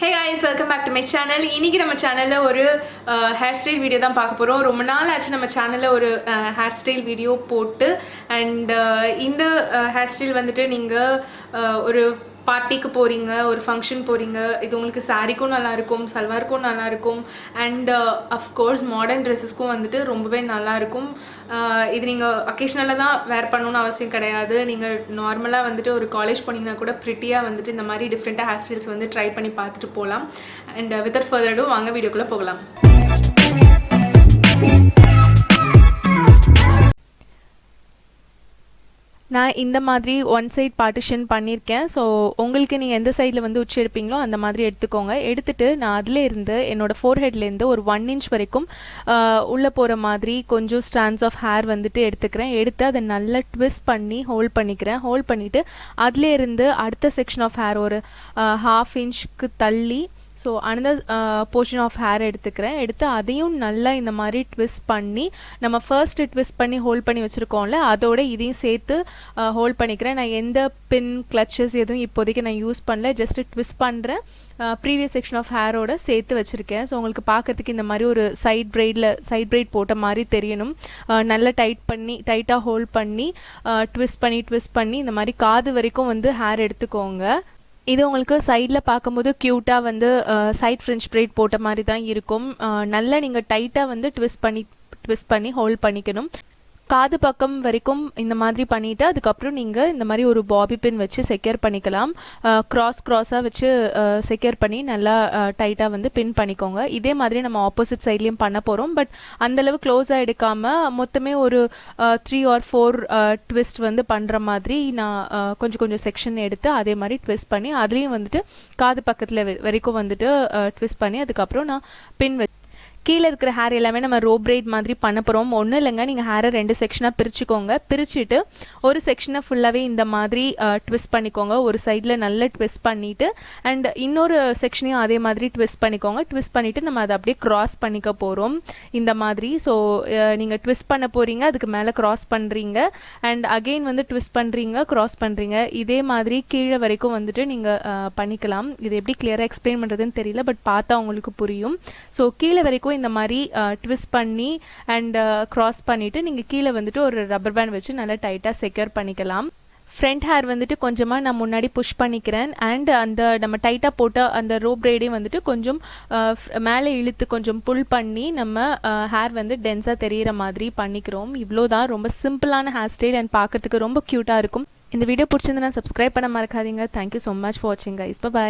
Hey guys, welcome back to my channel. இன்னைக்கு நம்ம சேனல்ல ஒரு ஹேர் ஸ்டைல் வீடியோ தான் பார்க்க போறோம். ரொம்ப நாள் ஆச்சு நம்ம சேனல்ல ஒரு ஹேர் ஸ்டைல் வீடியோ போட்டு and இந்த ஹேர் ஸ்டைல் வந்துட்டு நீங்க ஒரு பார்ட்டிக்கு போறீங்க, ஒரு ஃபங்க்ஷன் போறீங்க. இது உங்களுக்கு சாரிக்கும் நல்லா இருக்கும், சல்வாருக்கும் நல்லா இருக்கும் and of course மாடர்ன் ட்ரெஸ்ஸஸ்க்கும் வந்துட்டு ரொம்பவே நல்லா இருக்கும். இது நீங்க அகேஷனலா தான் வேர் பண்ணணும்னு அவசியம் கிடையாது. நீங்க நார்மலா வந்துட்டு ஒரு காலேஜ் போனீங்கன்னா கூட பிரிட்டியா வந்துட்டு இந்த மாதிரி டிஃபரெண்டா ஹேர் ஸ்டைல்ஸ் வந்து ட்ரை பண்ணி பார்த்துட்டு போகலாம். and without further ado வாங்க வீடியோக்குள்ள போகலாம். நான் இந்த மாதிரி ஒன் சைட் பார்ட்டிஷன் பண்ணியிருக்கேன். ஸோ உங்களுக்கு நீங்கள் எந்த சைடில் வந்து உச்சி எடுப்பீங்களோ அந்த மாதிரி எடுத்துக்கோங்க. எடுத்துகிட்டு நான் அதில் இருந்து என்னோடய ஃபோர்ஹெட்லேருந்து ஒரு 1 inch வரைக்கும் உள்ளே போகிற மாதிரி கொஞ்சம் ஸ்ட்ராண்ட்ஸ் ஆஃப் ஹேர் வந்துட்டு எடுத்துக்கிறேன். எடுத்து அதை நல்லா ட்விஸ்ட் பண்ணி ஹோல்ட் பண்ணிக்கிறேன். ஹோல்ட் பண்ணிவிட்டு அதிலே இருந்து அடுத்த செக்ஷன் ஆஃப் ஹேர் ஒரு 1/2 inchக்கு தள்ளி so another portion of hair எடுத்துக்கிறேன். எடுத்து அதையும் நல்லா இந்த மாதிரி ட்விஸ்ட் பண்ணி நம்ம ஃபர்ஸ்ட்டு ட்விஸ்ட் பண்ணி ஹோல்ட் பண்ணி வச்சுருக்கோம்ல அதோட இதையும் சேர்த்து ஹோல்ட் பண்ணிக்கிறேன். நான் எந்த பின் கிளச்சஸ் எதுவும் இப்போதைக்கு நான் யூஸ் பண்ணல, ஜஸ்ட்டு ட்விஸ்ட் பண்ணுறேன். ப்ரீவியஸ் செக்ஷன் ஆஃப் ஹேரோட சேர்த்து வச்சுருக்கேன். ஸோ உங்களுக்கு பார்க்கறதுக்கு இந்த மாதிரி ஒரு சைட் ப்ரைட் போட்ட மாதிரி தெரியணும். நல்லா டைட்டாக ஹோல்ட் பண்ணி ட்விஸ்ட் பண்ணி இந்த மாதிரி காது வரைக்கும் வந்து ஹேர் எடுத்துக்கோங்க. இது உங்களுக்கு சைடில் பார்க்கும்போது க்யூட்டாக வந்து சைட் ஃப்ரெஞ்ச் ப்ரைட் போட்ட மாதிரி தான் இருக்கும். நல்லா நீங்கள் டைட்டாக வந்து ட்விஸ்ட் பண்ணி ஹோல்ட் பண்ணிக்கணும். காது பக்கம் வரைக்கும் இந்த மாதிரி பண்ணிவிட்டு அதுக்கப்புறம் நீங்கள் இந்த மாதிரி ஒரு பாபி பின் வச்சு செக்யூர் பண்ணிக்கலாம். க்ராஸாக வச்சு செக்யூர் பண்ணி நல்லா டைட்டாக வந்து பின் பண்ணிக்கோங்க. இதே மாதிரி நம்ம ஆப்போசிட் சைட்லேயும் பண்ண போகிறோம். பட் அந்தளவு க்ளோஸாக எடுக்காமல் மொத்தமே ஒரு 3 or 4 ட்விஸ்ட் வந்து பண்ணுற மாதிரி நான் கொஞ்சம் செக்ஷன் எடுத்து அதே மாதிரி ட்விஸ்ட் பண்ணி அதுலேயும் வந்துட்டு காது பக்கத்தில் வரைக்கும் வந்துட்டு ட்விஸ்ட் பண்ணி அதுக்கப்புறம் நான் பின் வச்சு கீழே இருக்கிற ஹேர் எல்லாமே நம்ம ரோ பிரைட் மாதிரி பண்ண போகிறோம். ஒன்றும் இல்லைங்க, நீங்கள் ஹேரை 2 செக்ஷனாக பிரிச்சுக்கோங்க. பிரிச்சுட்டு ஒரு செக்ஷனை ஃபுல்லாகவே இந்த மாதிரி ட்விஸ்ட் பண்ணிக்கோங்க. ஒரு சைடில் நல்லா ட்விஸ்ட் பண்ணிவிட்டு அண்ட் இன்னொரு செக்ஷனையும் அதே மாதிரி ட்விஸ்ட் பண்ணிக்கோங்க. ட்விஸ்ட் பண்ணிவிட்டு நம்ம அதை அப்படியே க்ராஸ் பண்ணிக்க போகிறோம் இந்த மாதிரி. ஸோ நீங்கள் ட்விஸ்ட் பண்ண போகிறீங்க, அதுக்கு மேலே க்ராஸ் பண்ணுறீங்க அண்ட் அகெயின் வந்து ட்விஸ்ட் பண்ணுறீங்க, க்ராஸ் பண்ணுறீங்க. இதே மாதிரி கீழே வரைக்கும் வந்துட்டு நீங்கள் பண்ணிக்கலாம். இது எப்படி கிளியராக எக்ஸ்பிளைன் பண்ணுறதுன்னு தெரியல, பட் பார்த்தா உங்களுக்கு புரியும். ஸோ கீழே வரைக்கும் இந்த மாதிரி ட்விஸ்ட் பண்ணி அண்ட் க்ராஸ் பண்ணிவிட்டு நீங்கள் கீழே வந்துட்டு ஒரு ரப்பர் பேண்ட் வச்சு நல்லா டைட்டாக செக்யூர் பண்ணிக்கலாம். ஃப்ரண்ட் ஹேர் வந்துட்டு கொஞ்சமாக நான் முன்னாடி புஷ் பண்ணிக்கிறேன் அண்ட் அந்த நம்ம டைட்டாக போட்ட அந்த ரோ பிரைடையும் வந்துட்டு கொஞ்சம் மேலே இழுத்து கொஞ்சம் புல் பண்ணி நம்ம ஹேர் வந்து டென்ஸாக தெரிகிற மாதிரி பண்ணிக்கிறோம். இவ்வளோதான், ரொம்ப சிம்பிளான ஹேர் ஸ்டைல் அண்ட் பார்க்கறதுக்கு ரொம்ப க்யூட்டாக இருக்கும். இந்த வீடியோ பிடிச்சிருந்தா சப்ஸ்கிரைப் பண்ண மறக்காதீங்க. தேங்க்யூ ஸோ மச் ஃபார் வாட்சிங் கைஸ். பை.